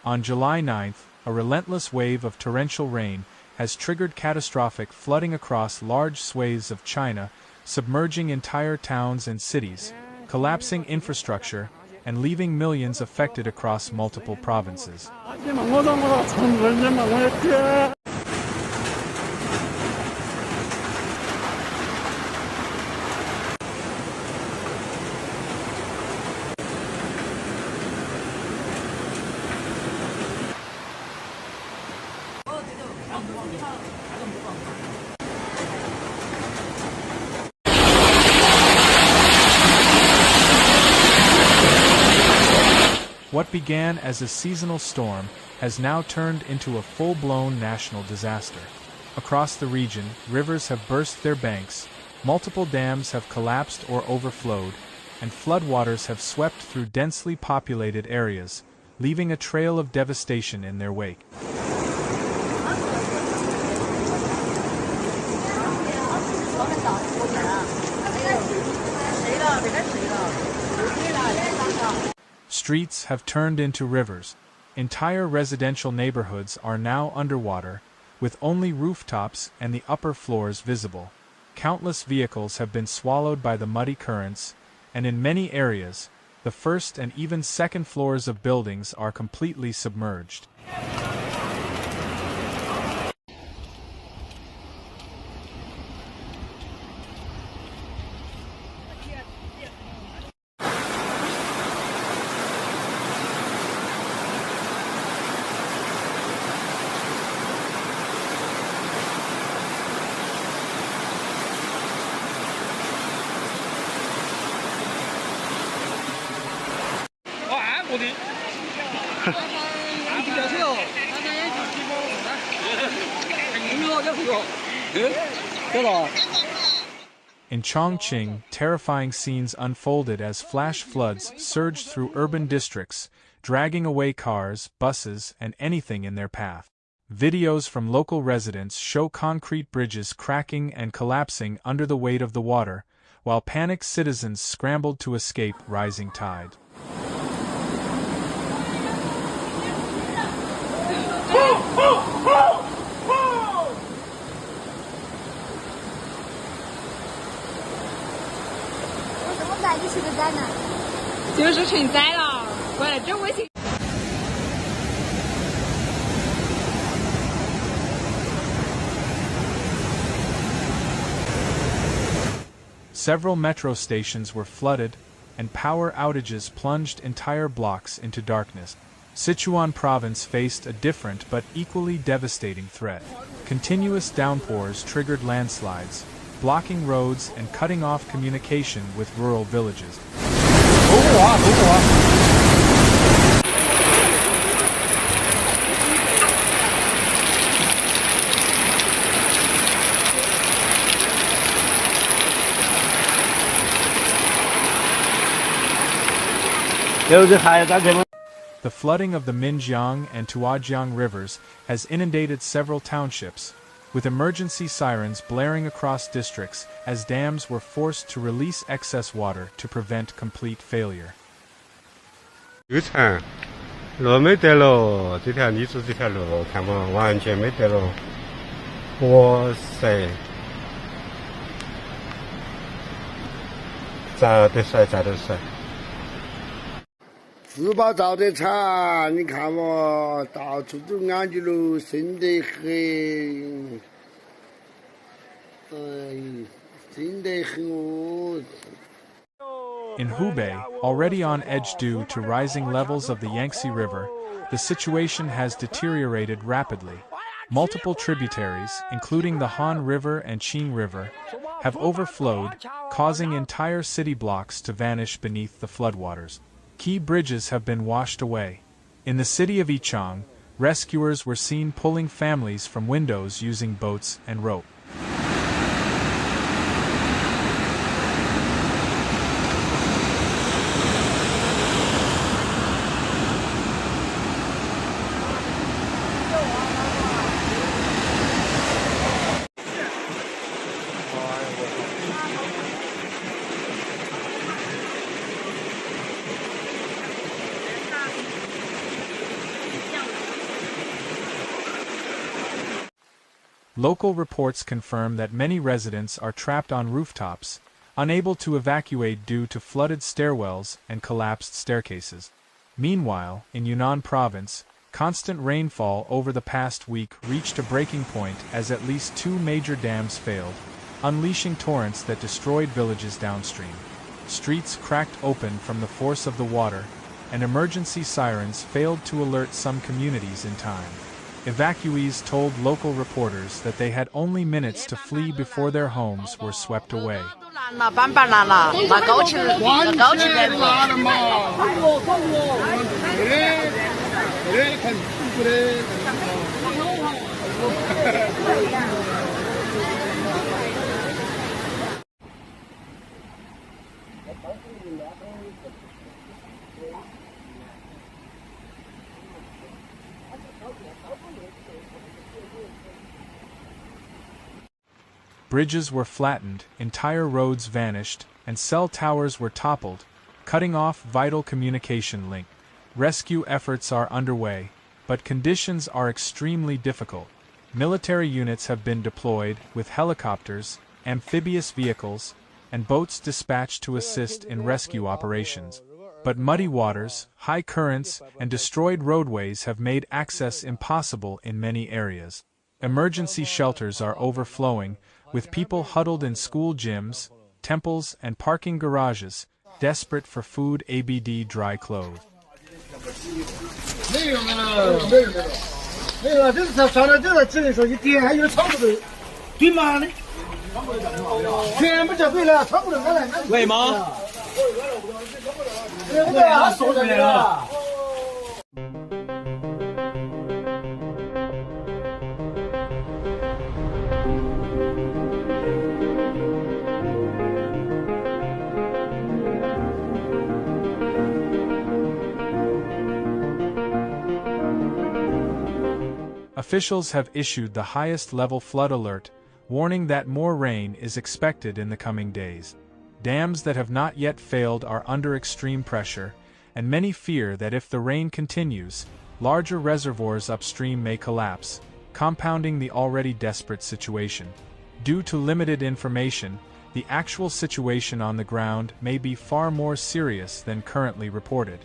On July 9th, a relentless wave of torrential rain has triggered catastrophic flooding across large swathes of China, submerging entire towns and cities, collapsing infrastructure, and leaving millions affected across multiple provinces. What began as a seasonal storm has now turned into a full-blown national disaster. Across the region, rivers have burst their banks, multiple dams have collapsed or overflowed, and floodwaters have swept through densely populated areas, leaving a trail of devastation in their wake. Streets have turned into rivers. Entire residential neighborhoods are now underwater, with only rooftops and the upper floors visible. Countless vehicles have been swallowed by the muddy currents, and in many areas, the first and even second floors of buildings are completely submerged. In Chongqing, terrifying scenes unfolded as flash floods surged through urban districts, dragging away cars, buses, and anything in their path. Videos from local residents show concrete bridges cracking and collapsing under the weight of the water, while panicked citizens scrambled to escape rising tide. Several metro stations were flooded, and power outages plunged entire blocks into darkness. Sichuan province faced a different but equally devastating threat. Continuous downpours triggered landslides, blocking roads and cutting off communication with rural villages. The flooding of the Minjiang and Tuajiang rivers has inundated several townships, with emergency sirens blaring across districts as dams were forced to release excess water to prevent complete failure. 有产，路没得了，这条你说这条路看嘛，完全没得了。哇塞！咋的帅，咋的帅！自把造得惨，你看嘛，到处都安居乐，深得很。深得很哦。 In Hubei, already on edge due to rising levels of the Yangtze River, the situation has deteriorated rapidly. Multiple tributaries, including the Han River and Qing River, have overflowed, causing entire city blocks to vanish beneath the floodwaters. Key bridges have been washed away. In the city of Yichang, rescuers were seen pulling families from windows using boats and rope. Local reports confirm that many residents are trapped on rooftops, unable to evacuate due to flooded stairwells and collapsed staircases. Meanwhile, in Yunnan province, constant rainfall over the past week reached a breaking point as at least 2 major dams failed, unleashing torrents that destroyed villages downstream. Streets cracked open from the force of the water, and emergency sirens failed to alert some communities in time. Evacuees told local reporters that they had only minutes to flee before their homes were swept away. Bridges were flattened, entire roads vanished, and cell towers were toppled, cutting off vital communication link. Rescue efforts are underway, but conditions are extremely difficult. Military units have been deployed with helicopters, amphibious vehicles, and boats dispatched to assist in rescue operations. But muddy waters, high currents, and destroyed roadways have made access impossible in many areas. Emergency shelters are overflowing, with people huddled in school gyms, temples, and parking garages, desperate for food and dry clothes. Officials have issued the highest-level flood alert, warning that more rain is expected in the coming days. Dams that have not yet failed are under extreme pressure, and many fear that if the rain continues, larger reservoirs upstream may collapse, compounding the already desperate situation. Due to limited information, the actual situation on the ground may be far more serious than currently reported.